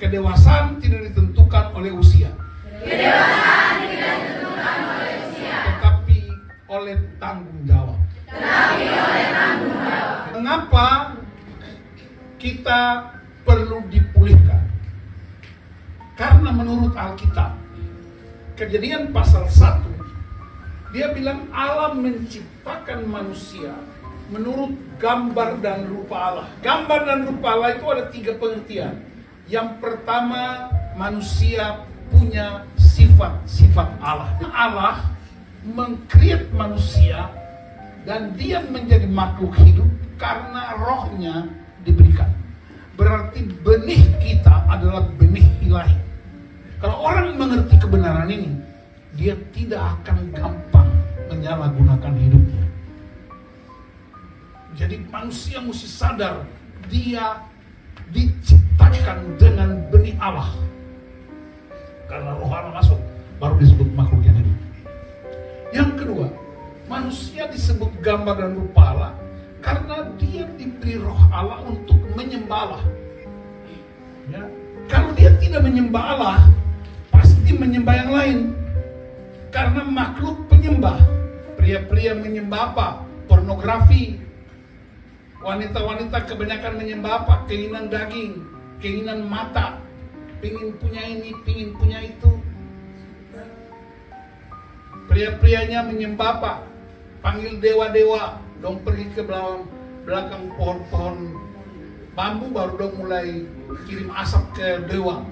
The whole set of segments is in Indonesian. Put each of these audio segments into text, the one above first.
Kedewasaan tidak ditentukan oleh usia. Kedewasaan tidak ditentukan oleh usia. Tetapi oleh tanggung jawab. Mengapa kita perlu dipulihkan? Karena menurut Alkitab, Kejadian pasal 1, dia bilang Allah menciptakan manusia menurut gambar dan rupa Allah. Gambar dan rupa Allah itu ada 3 pengertian. Yang pertama, manusia punya sifat-sifat Allah. Allah mengkreat manusia dan dia menjadi makhluk hidup karena rohnya diberikan. Berarti benih kita adalah benih ilahi. Kalau orang mengerti kebenaran ini, dia tidak akan gampang menyalahgunakan hidupnya. Jadi manusia mesti sadar dia diciptakan dengan benih Allah. Karena roh Allah masuk, baru disebut makhluk yang hidup. Yang kedua, manusia disebut gambar dan rupa Allah karena dia diberi roh Allah untuk menyembah Allah. Ya. Kalau dia tidak menyembah Allah, pasti menyembah yang lain. Karena makhluk penyembah. Pria-pria menyembah apa? Pornografi. Wanita-wanita kebanyakan menyembah apa? Keinginan daging, keinginan mata, pingin punya ini, pingin punya itu. Pria-prianya menyembah apa? Panggil dewa-dewa, dong pergi ke belakang pohon-pohon bambu, baru dong mulai kirim asap ke dewa.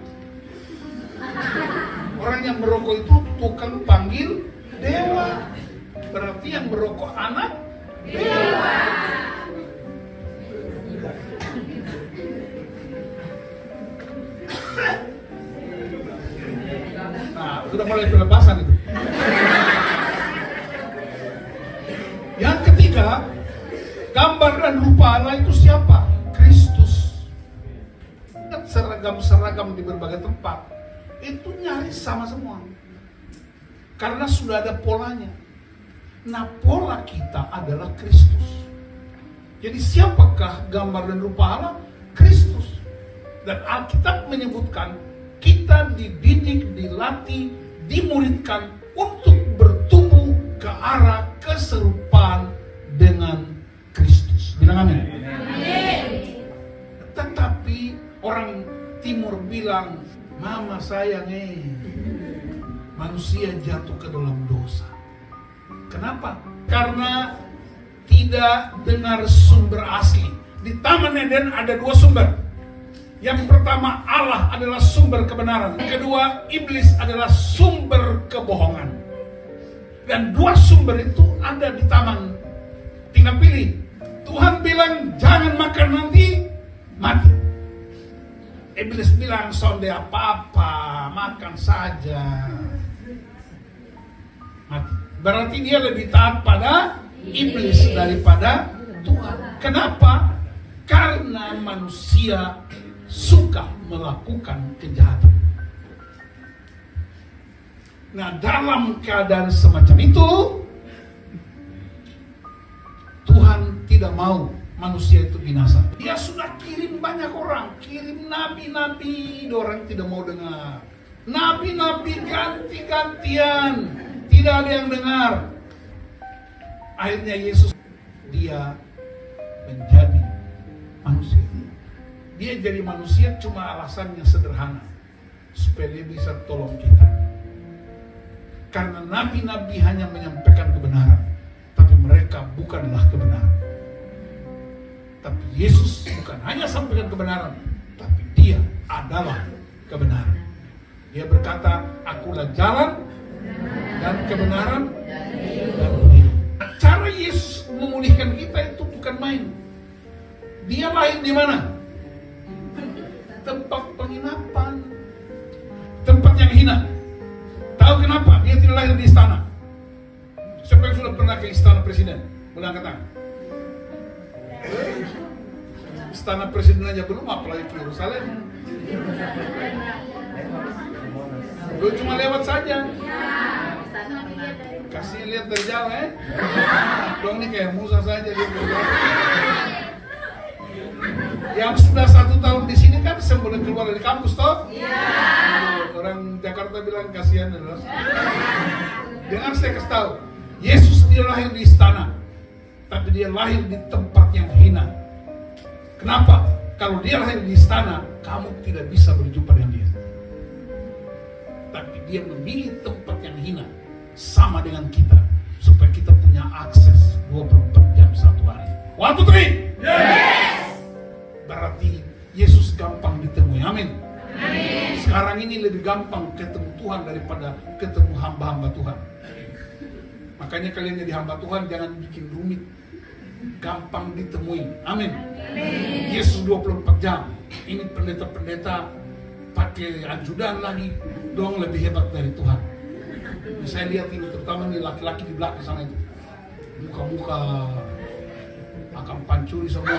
Orang yang merokok itu tukang panggil dewa. Berarti yang merokok anak dewa. Nah, sudah mulai pelepasan itu. Yang ketiga, gambar dan rupa Allah itu siapa? Kristus. Seragam-seragam di berbagai tempat itu nyaris sama semua. Karena sudah ada polanya. Nah, pola kita adalah Kristus. Jadi siapakah gambar dan rupa Allah? Kristus. Dan Alkitab menyebutkan kita dididik, dilatih, dimuridkan untuk bertumbuh ke arah keserupaan dengan Kristus. Bilang amin. Tetapi orang Timur bilang, mama sayang manusia jatuh ke dalam dosa. Kenapa? Karena tidak dengar sumber asli. Di Taman Eden ada 2 sumber. Yang pertama, Allah adalah sumber kebenaran. Yang kedua, iblis adalah sumber kebohongan. Dan 2 sumber itu ada di taman. Tinggal pilih. Tuhan bilang jangan makan nanti mati. Iblis bilang sonde apa-apa, makan saja, mati. Berarti dia lebih taat pada iblis daripada Tuhan. Kenapa? Karena manusia suka melakukan kejahatan. Nah, dalam keadaan semacam itu, Tuhan tidak mau manusia itu binasa. Dia sudah kirim banyak orang, kirim nabi-nabi, orang tidak mau dengar. Nabi-nabi ganti-gantian, tidak ada yang dengar. Akhirnya Yesus, dia menjadi manusia. Dia jadi manusia cuma alasannya sederhana, supaya dia bisa tolong kita. Karena nabi-nabi hanya menyampaikan kebenaran, tapi mereka bukanlah kebenaran. Tapi Yesus bukan hanya sampaikan kebenaran, tapi dia adalah kebenaran. Dia berkata, akulah jalan dan kebenaran dan hidup. Cara Yesus memulihkan kita itu bukan main. Dia lahir di mana? Tempat penginapan, tempat yang hina. Tahu kenapa? Dia tidak lahir di istana. Siapa yang sudah pernah ke istana presiden? Boleh angkat tangan. Istana presiden aja belum, apalagi ke Yerusalem. Lu cuma lewat saja. Kasih lihat dari jauh, Dong ini kayak Musa saja dia. Yang sudah 1 tahun di sini kan sebelum keluar dari kampus toh? Iya. Orang Jakarta bilang kasihan adalah. Dengar saya kasih tahu, Yesus tidak lahir di istana, tapi dia lahir di tempat yang hina. Kenapa? Kalau dia lahir di istana, kamu tidak bisa berjumpa dengan dia. Tapi dia memilih tempat yang hina, sama dengan kita, supaya kita punya akses 24 jam satu hari. 1, 2, 3. Yes. Berarti Yesus gampang ditemui. Amin. Sekarang ini lebih gampang ketemu Tuhan daripada ketemu hamba-hamba Tuhan. Makanya kalian jadi hamba Tuhan jangan bikin rumit, gampang ditemui. Amin. Yesus 24 jam. Ini pendeta-pendeta pakai ajudan lagi, dong lebih hebat dari Tuhan. Saya lihat ini terutama nih laki-laki di belakang sana itu, muka-muka akan pancuri semua.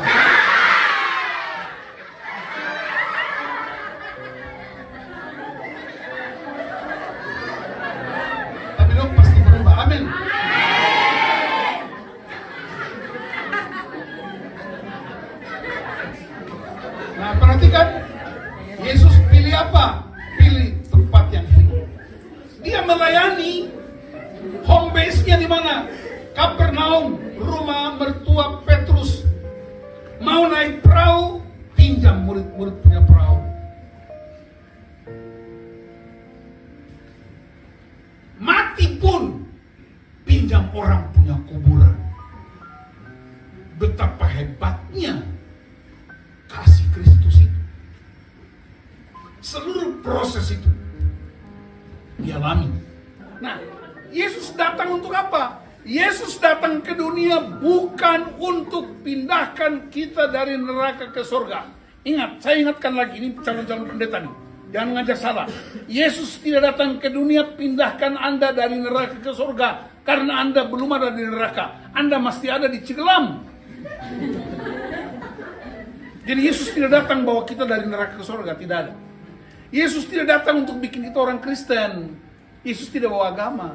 Tapi dong pasti berubah. Amin. Nah, perhatikan, Yesus pilih apa? Pilih tempat yang hina. Dia melayani, home base-nya di mana? Kapernaum, rumah mertua Petrus. Mau naik perahu, pinjam murid-murid punya perahu. Mati pun, pinjam orang punya kuburan. Betapa hebatnya kasih Kristus itu. Seluruh proses itu dialami. Nah, Yesus datang untuk apa? Yesus datang ke dunia bukan untuk pindahkan kita dari neraka ke surga. Ingat, saya ingatkan lagi, ini calon-calon pendeta nih. Jangan ngajak salah. Yesus tidak datang ke dunia pindahkan Anda dari neraka ke surga. Karena Anda belum ada di neraka. Anda masih ada di Cigelam. Jadi Yesus tidak datang bawa kita dari neraka ke surga, tidak ada. Yesus tidak datang untuk bikin kita orang Kristen. Yesus tidak bawa agama.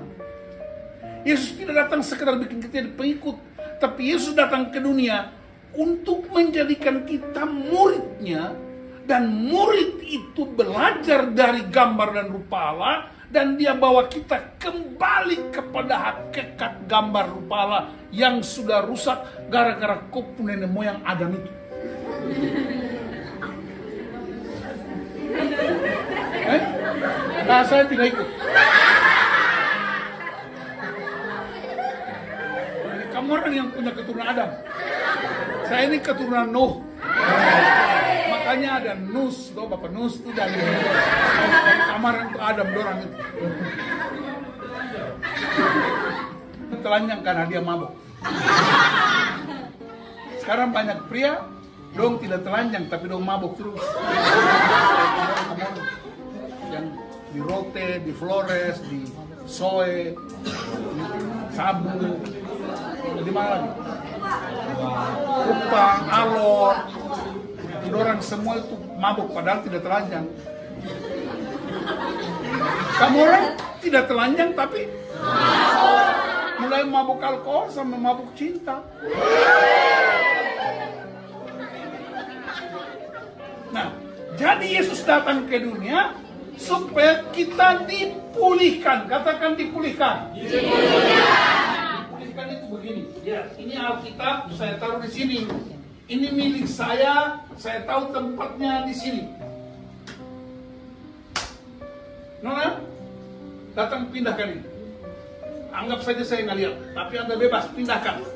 Yesus tidak datang sekedar bikin kita pengikut. Tapi Yesus datang ke dunia untuk menjadikan kita muridnya. Dan murid itu belajar dari gambar dan rupa Allah. Dan dia bawa kita kembali kepada hakikat gambar rupa Allah yang sudah rusak gara-gara kopu nenek moyang Adam itu. Nah, saya tidak ikut. Kamu orang yang punya keturunan Adam. Saya ini keturunan Nuh. Makanya ada Nus, Bapak Nus itu dari kamar itu Adam dorang itu. Telanjang karena dia mabuk. Sekarang banyak pria dong tidak telanjang tapi dong mabuk terus. Yang di Rote, di Flores, di Soe, di Sabu, di mana lagi? Kupang, Alor. Orang semua itu mabuk padahal tidak telanjang. Kamu orang tidak telanjang tapi mulai mabuk alkohol sama mabuk cinta. Nah, jadi Yesus datang ke dunia supaya kita dipulihkan. Katakan dipulihkan. Dipulihkan itu begini. Ya, ini Alkitab saya taruh di sini. Ini milik saya tahu tempatnya di sini. Nona, datang pindahkan ini. Anggap saja saya nggak lihat, tapi Anda bebas pindahkan.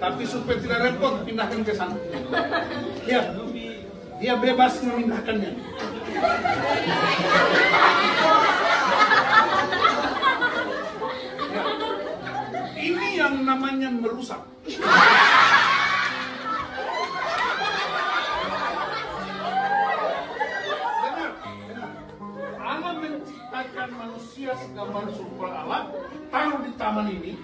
Tapi supaya tidak repot, pindahkan ke sana. Ya, dia bebas memindahkannya. Ya. Ini yang namanya merusak. Manusia segambar serupa Allah taruh di taman ini,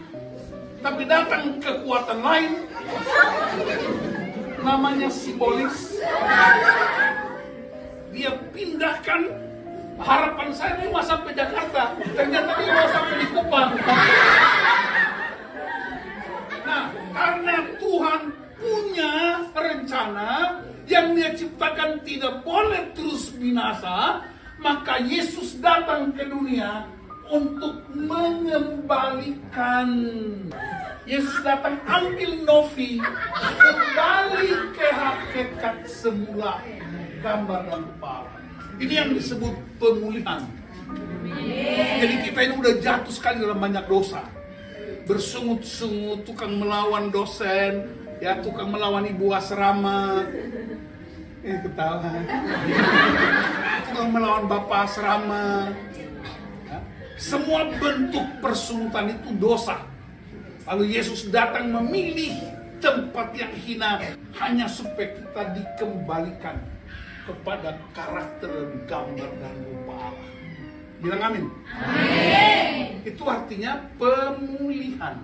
tapi datang kekuatan lain namanya simbolis. Dia pindahkan harapan saya cuma sampai Jakarta, ternyata dia mau sampai di Kupang. Nah, karena Tuhan punya rencana yang dia boleh terus binasa, maka Yesus datang ke dunia untuk mengembalikan. Yesus datang ambil novi, kembali ke hakikat semula, gambar dan rupa. Ini yang disebut pemulihan. Jadi kita ini udah jatuh sekali dalam banyak dosa. Bersungut-sungut, tukang melawan dosen, ya tukang melawan ibu asrama, ketawa. Tukang melawan bapak asrama. Ya. Semua bentuk persungutan itu dosa. Lalu Yesus datang memilih tempat yang hina hanya supaya kita dikembalikan kepada karakter, gambar, dan rupa Allah. Bilang amin. Amin. Itu artinya pemulihan.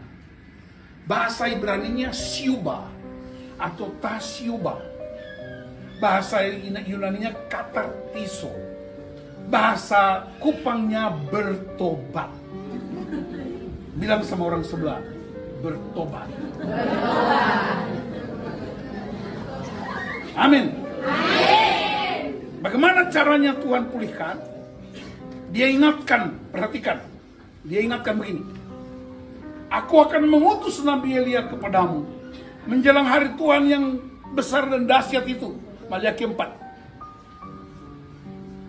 Bahasa Ibraninya syuba atau tasyuba. Bahasa Yunaninya katartiso. Bahasa Kupangnya bertobat. Bilang sama orang sebelah, bertobat. Amin. Amin. Bagaimana caranya Tuhan pulihkan? Dia ingatkan, perhatikan. Dia ingatkan begini. Aku akan mengutus Nabi Elia kepadamu menjelang hari Tuhan yang besar dan dahsyat itu. Maliaki 4.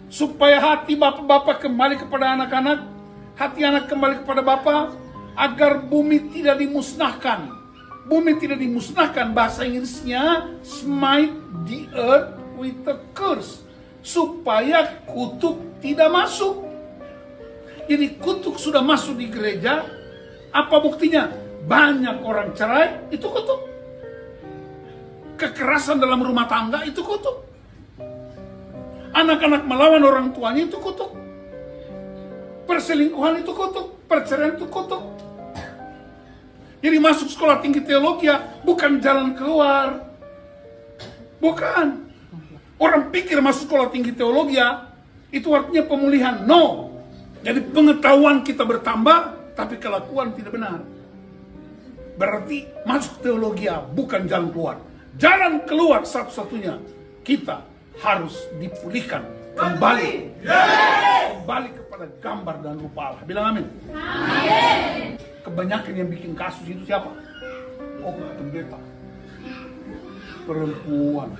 Supaya hati bapak-bapak kembali kepada anak-anak, hati anak kembali kepada bapak, agar bumi tidak dimusnahkan. Bumi tidak dimusnahkan, bahasa Inggrisnya smite the earth with a curse. Supaya kutuk tidak masuk. Jadi kutuk sudah masuk di gereja, apa buktinya? Banyak orang cerai, itu kutuk. Kekerasan dalam rumah tangga, itu kutuk. Anak-anak melawan orang tuanya, itu kutuk. Perselingkuhan itu kutuk, perceraian itu kutuk. Jadi masuk sekolah tinggi teologi bukan jalan keluar. Bukan. Orang pikir masuk sekolah tinggi teologi itu artinya pemulihan. No. Jadi pengetahuan kita bertambah, tapi kelakuan tidak benar. Berarti masuk teologi bukan jalan keluar. Jalan keluar satu-satunya, kita harus dipulihkan kembali. Kembali kepada gambar dan rupa Allah. Bilang amin. Amin. Kebanyakan yang bikin kasus itu siapa? Oh, pendeta. Perempuan.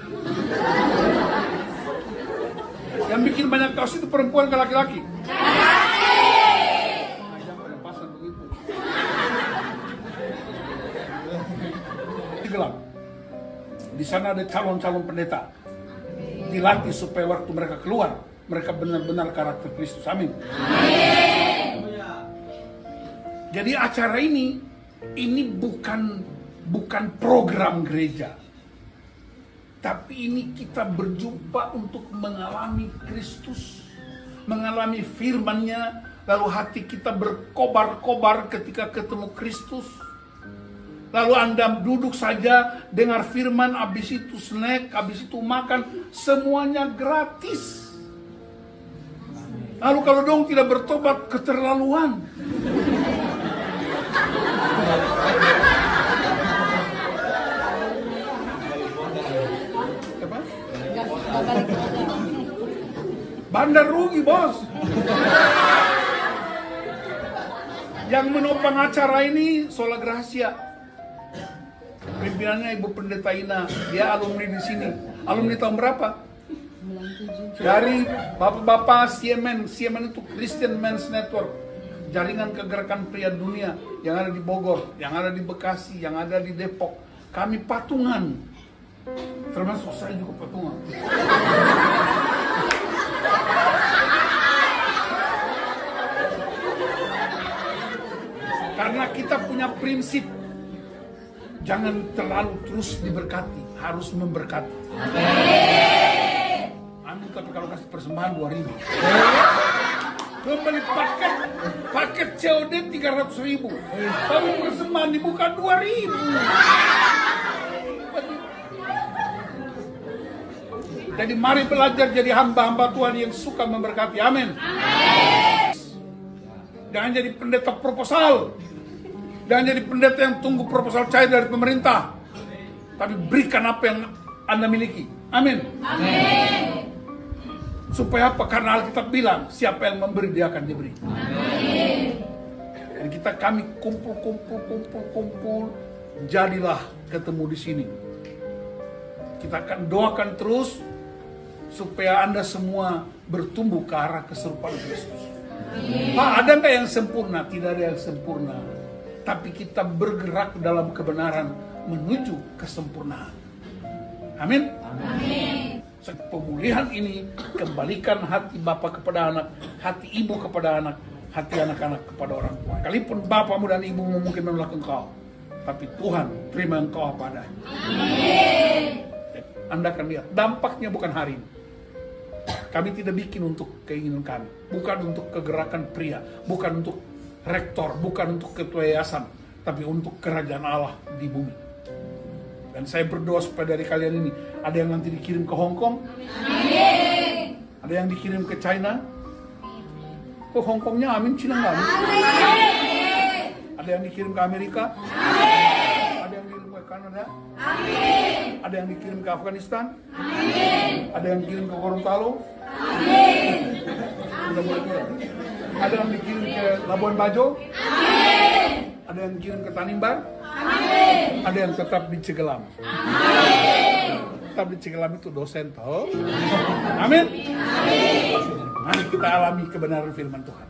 Yang bikin banyak kasus itu perempuan ke laki-laki. Gelap. Di sana ada calon-calon pendeta. Dilatih supaya waktu mereka keluar, mereka benar-benar karakter Kristus. Amin. Amin. Jadi acara ini bukan program gereja. Tapi ini kita berjumpa untuk mengalami Kristus, mengalami firman-Nya, lalu hati kita berkobar-kobar ketika ketemu Kristus. Lalu Anda duduk saja, dengar firman, habis itu snack, habis itu makan, semuanya gratis. Lalu kalau dong tidak bertobat, keterlaluan. Bandar rugi, bos. Yang menopang acara ini Sola Gracia. Pimpinannya Ibu Pendeta Ina, dia alumni di sini. Alumni tahun berapa? Dari bapak-bapak CMN itu Christian Men's Network, jaringan kegerakan pria dunia yang ada di Bogor, yang ada di Bekasi, yang ada di Depok. Kami patungan, termasuk saya juga patungan. Karena kita punya prinsip, jangan terlalu terus diberkati, harus memberkati. Amin. Tapi kalau kasih persembahan 2.000, beli paket COD 300.000, tapi persembahan dibuka 2.000. Jadi mari belajar jadi hamba-hamba Tuhan yang suka memberkati. Amin. Jangan jadi pendeta proposal. Jangan jadi pendeta yang tunggu proposal cair dari pemerintah. Tapi berikan apa yang Anda miliki. Amin. Amin. Supaya apa? Karena Alkitab bilang, siapa yang memberi dia akan diberi. Amin. Dan kami kumpul, jadilah ketemu di sini. Kita akan doakan terus supaya Anda semua bertumbuh ke arah keserupaan Kristus. Pak, ada nggak yang sempurna? Tidak ada yang sempurna. Tapi kita bergerak dalam kebenaran menuju kesempurnaan. Amin. Amin. Pemulihan ini kembalikan hati Bapa kepada anak, hati ibu kepada anak, hati anak-anak kepada orang tua. Sekalipun bapamu dan ibumu mungkin menolak engkau, tapi Tuhan terima engkau apa adanya. Amin. Anda akan lihat dampaknya bukan hari ini. Kami tidak bikin untuk keinginan kami, bukan untuk kegerakan pria, bukan untuk rektor, bukan untuk ketua yayasan, tapi untuk kerajaan Allah di bumi. Dan saya berdoa supaya dari kalian ini ada yang nanti dikirim ke Hong Kong, amin. Ada yang dikirim ke China, ke Hong Kongnya amin, China nggak amin. Ada yang dikirim ke Amerika, amin. Ada yang dikirim ke Kanada, amin. Ada yang dikirim ke Afghanistan, amin. Ada yang dikirim ke Gorontalo, amin. Ada yang dikirim ke Labuan Bajo, amin. Ada yang dikirim ke Tanimbar, amin. Ada yang tetap di Cigelam, amin. Tetap di Cigelam itu dosen toh, amin. Mari kita alami kebenaran firman Tuhan.